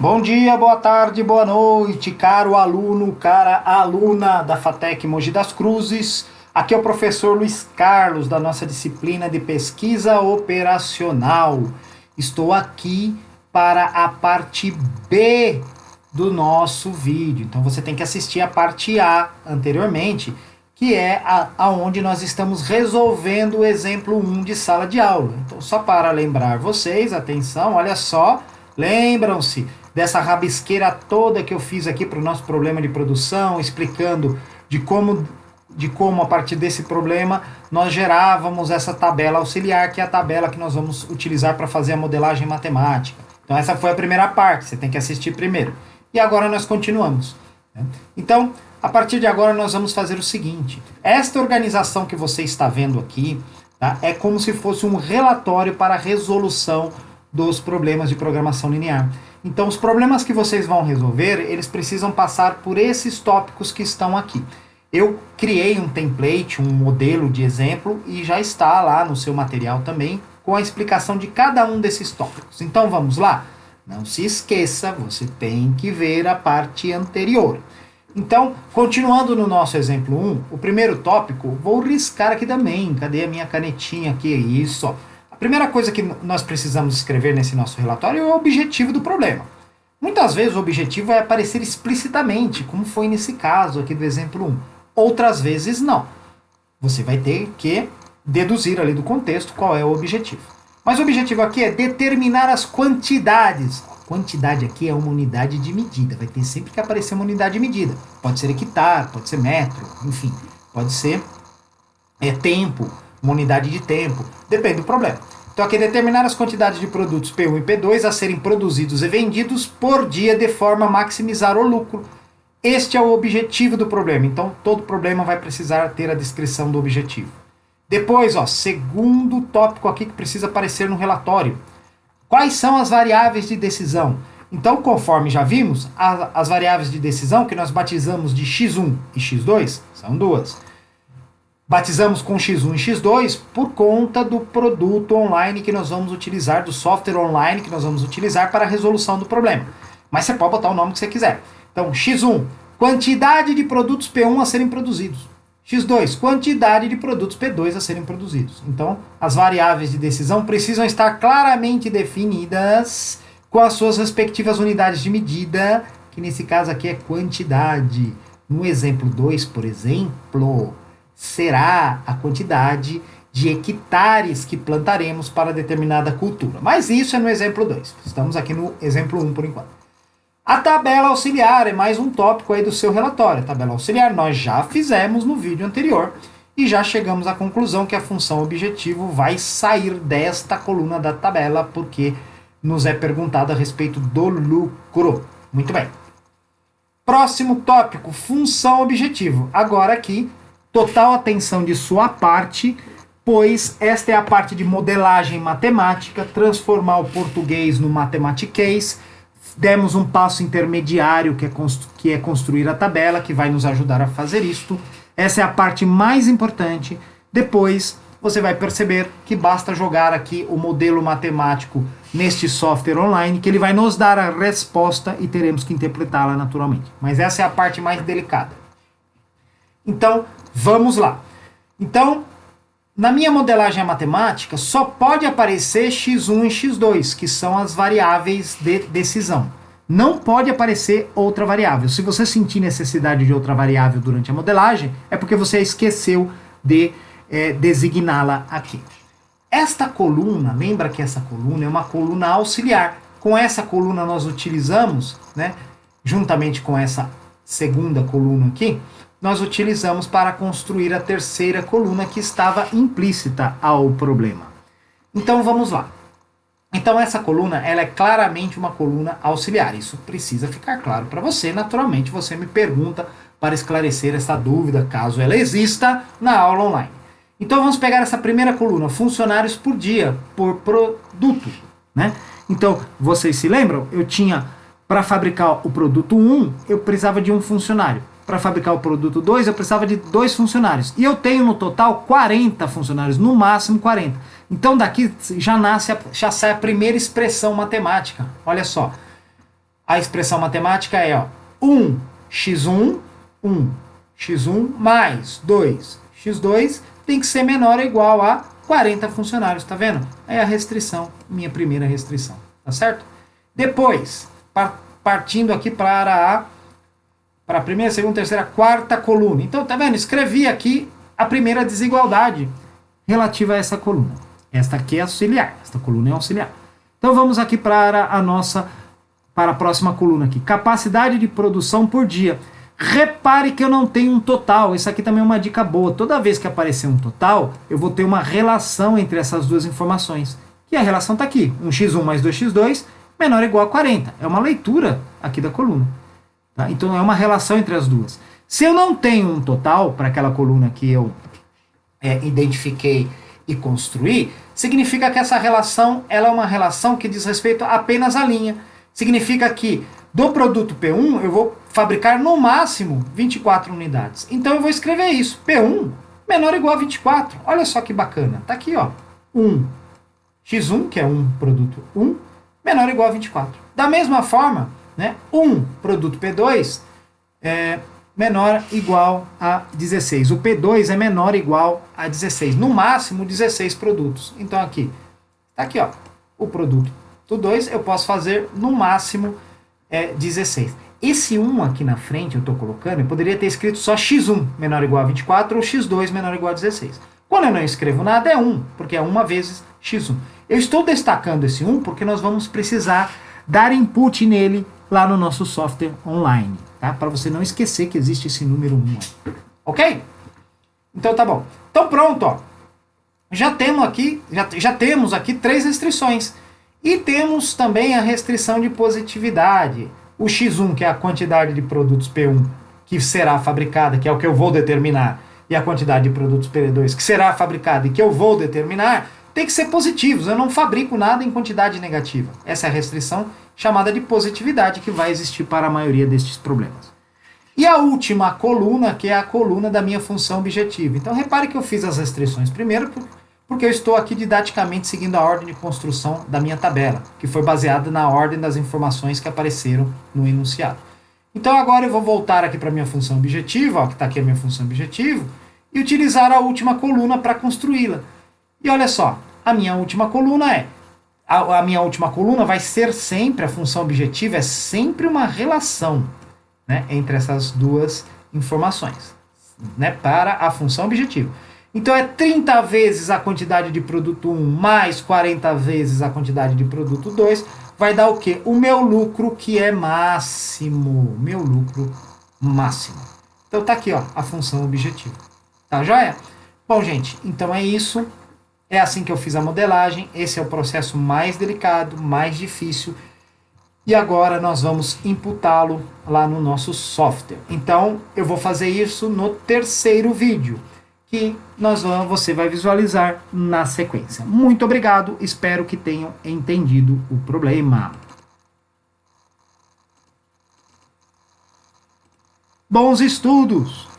Bom dia, boa tarde, boa noite, caro aluno, cara aluna da FATEC Mogi das Cruzes. Aqui é o professor Luiz Carlos, da nossa disciplina de pesquisa operacional. Estou aqui para a parte B do nosso vídeo. Então você tem que assistir a parte A anteriormente, que é aonde nós estamos resolvendo o exemplo 1 de sala de aula. Então, só para lembrar vocês, atenção, olha só, lembram-se dessa rabisqueira toda que eu fiz aqui para o nosso problema de produção, explicando de como a partir desse problema nós gerávamos essa tabela auxiliar, que é a tabela que nós vamos utilizar para fazer a modelagem matemática. Então essa foi a primeira parte, você tem que assistir primeiro. E agora nós continuamos, né? Então, a partir de agora nós vamos fazer o seguinte: esta organização que você está vendo aqui, tá, é como se fosse um relatório para a resolução dos problemas de programação linear. Então, os problemas que vocês vão resolver, eles precisam passar por esses tópicos que estão aqui. Eu criei um template, um modelo de exemplo, e já está lá no seu material também, com a explicação de cada um desses tópicos. Então, vamos lá? Não se esqueça, você tem que ver a parte anterior. Então, continuando no nosso exemplo 1, o primeiro tópico, vou riscar aqui também. Cadê a minha canetinha aqui? Isso, ó. A primeira coisa que nós precisamos escrever nesse nosso relatório é o objetivo do problema. Muitas vezes o objetivo é aparecer explicitamente, como foi nesse caso aqui do exemplo 1. Outras vezes não. Você vai ter que deduzir ali do contexto qual é o objetivo. Mas o objetivo aqui é determinar as quantidades. A quantidade aqui é uma unidade de medida. Vai ter sempre que aparecer uma unidade de medida. Pode ser hectare, pode ser metro, enfim. Pode ser tempo, uma unidade de tempo. Depende do problema. Então aqui é determinar as quantidades de produtos P1 e P2 a serem produzidos e vendidos por dia de forma a maximizar o lucro. Este é o objetivo do problema. Então todo problema vai precisar ter a descrição do objetivo. Depois, ó, segundo tópico aqui que precisa aparecer no relatório. Quais são as variáveis de decisão? Então, conforme já vimos, as variáveis de decisão que nós batizamos de x1 e x2 são duas. Batizamos com x1 e x2 por conta do produto online que nós vamos utilizar, do software online que nós vamos utilizar para a resolução do problema. Mas você pode botar o nome que você quiser. Então, x1, quantidade de produtos P1 a serem produzidos. x2, quantidade de produtos P2 a serem produzidos. Então, as variáveis de decisão precisam estar claramente definidas com as suas respectivas unidades de medida, que nesse caso aqui é quantidade. No exemplo 2, por exemplo, será a quantidade de hectares que plantaremos para determinada cultura. Mas isso é no exemplo 2. Estamos aqui no exemplo 1 por enquanto. A tabela auxiliar é mais um tópico aí do seu relatório. A tabela auxiliar nós já fizemos no vídeo anterior e já chegamos à conclusão que a função objetivo vai sair desta coluna da tabela porque nos é perguntado a respeito do lucro. Muito bem. Próximo tópico, função objetivo. Agora aqui, total atenção de sua parte, pois esta é a parte de modelagem matemática, transformar o português no matematiquês. Demos um passo intermediário, que é construir a tabela, que vai nos ajudar a fazer isto. Essa é a parte mais importante. Depois, você vai perceber que basta jogar aqui o modelo matemático neste software online, que ele vai nos dar a resposta e teremos que interpretá-la naturalmente. Mas essa é a parte mais delicada. Então, vamos lá. Então, na minha modelagem matemática, só pode aparecer x1 e x2, que são as variáveis de decisão. Não pode aparecer outra variável. Se você sentir necessidade de outra variável durante a modelagem, é porque você esqueceu de designá-la aqui. Esta coluna, lembra que essa coluna é uma coluna auxiliar. Com essa coluna nós utilizamos, né, juntamente com essa segunda coluna aqui, nós utilizamos para construir a terceira coluna que estava implícita ao problema. Então vamos lá. Então essa coluna, ela é claramente uma coluna auxiliar. Isso precisa ficar claro para você. Naturalmente você me pergunta para esclarecer essa dúvida, caso ela exista, na aula online. Então vamos pegar essa primeira coluna, funcionários por dia, por produto, né? Então, vocês se lembram? Eu tinha, para fabricar o produto 1, eu precisava de um funcionário. Para fabricar o produto 2, eu precisava de 2 funcionários. E eu tenho no total 40 funcionários, no máximo 40. Então daqui já sai a primeira expressão matemática. Olha só. a expressão matemática é, ó, 1x1 mais 2x2 tem que ser menor ou igual a 40 funcionários, tá vendo? É a restrição, minha primeira restrição, tá certo? Depois, partindo aqui para a primeira, segunda, terceira, quarta coluna. Então, tá vendo? Escrevi aqui a primeira desigualdade relativa a essa coluna. Esta aqui é auxiliar, esta coluna é auxiliar. Então, vamos aqui para a próxima coluna aqui. Capacidade de produção por dia. Repare que eu não tenho um total. Isso aqui também é uma dica boa. Toda vez que aparecer um total, eu vou ter uma relação entre essas duas informações. E a relação está aqui. 1x1 mais 2x2 menor ou igual a 40. É uma leitura aqui da coluna. Tá? Então é uma relação entre as duas. Se eu não tenho um total para aquela coluna que eu identifiquei e construí, significa que essa relação ela é uma relação que diz respeito apenas à linha. Significa que do produto P1 eu vou fabricar no máximo 24 unidades. Então eu vou escrever isso. P1 menor ou igual a 24. Olha só que bacana. Tá aqui, ó. 1x1, que é um produto 1, menor ou igual a 24. Da mesma forma, né, produto P2 é menor ou igual a 16. O P2 é menor ou igual a 16. No máximo 16 produtos. Então aqui, tá aqui, ó, o produto do 2 eu posso fazer no máximo 16. Esse 1 aqui na frente eu estou colocando, eu poderia ter escrito só x1 menor ou igual a 24 ou x2 menor ou igual a 16. Quando eu não escrevo nada é 1, porque é 1 vezes x1. Eu estou destacando esse 1 porque nós vamos precisar dar input nele lá no nosso software online, tá? Para você não esquecer que existe esse número 1 aí. Ok? Então tá bom. Então pronto, ó. Já temos aqui 3 restrições. E temos também a restrição de positividade. O x1, que é a quantidade de produtos P1 que será fabricada, que é o que eu vou determinar, e a quantidade de produtos P2 que será fabricada e que eu vou determinar, tem que ser positivos. Eu não fabrico nada em quantidade negativa. Essa é a restrição chamada de positividade que vai existir para a maioria destes problemas. E a última coluna, que é a coluna da minha função objetiva. Então repare que eu fiz as restrições primeiro porque eu estou aqui didaticamente seguindo a ordem de construção da minha tabela, que foi baseada na ordem das informações que apareceram no enunciado. Então agora eu vou voltar aqui para a minha função objetiva, ó, que está aqui a minha função objetivo, e utilizar a última coluna para construí-la. E olha só, a minha última coluna vai ser sempre, a função objetiva é sempre uma relação, né, entre essas duas informações, né, para a função objetiva. Então é 30 vezes a quantidade de produto 1 mais 40 vezes a quantidade de produto 2, vai dar o quê? O meu lucro que é máximo. Meu lucro máximo. Então tá aqui, ó, a função objetiva. Tá joia? Bom, gente, então é isso. É assim que eu fiz a modelagem. Esse é o processo mais delicado, mais difícil. E agora nós vamos imputá-lo lá no nosso software. Então eu vou fazer isso no terceiro vídeo, que você vai visualizar na sequência. Muito obrigado, espero que tenham entendido o problema. Bons estudos!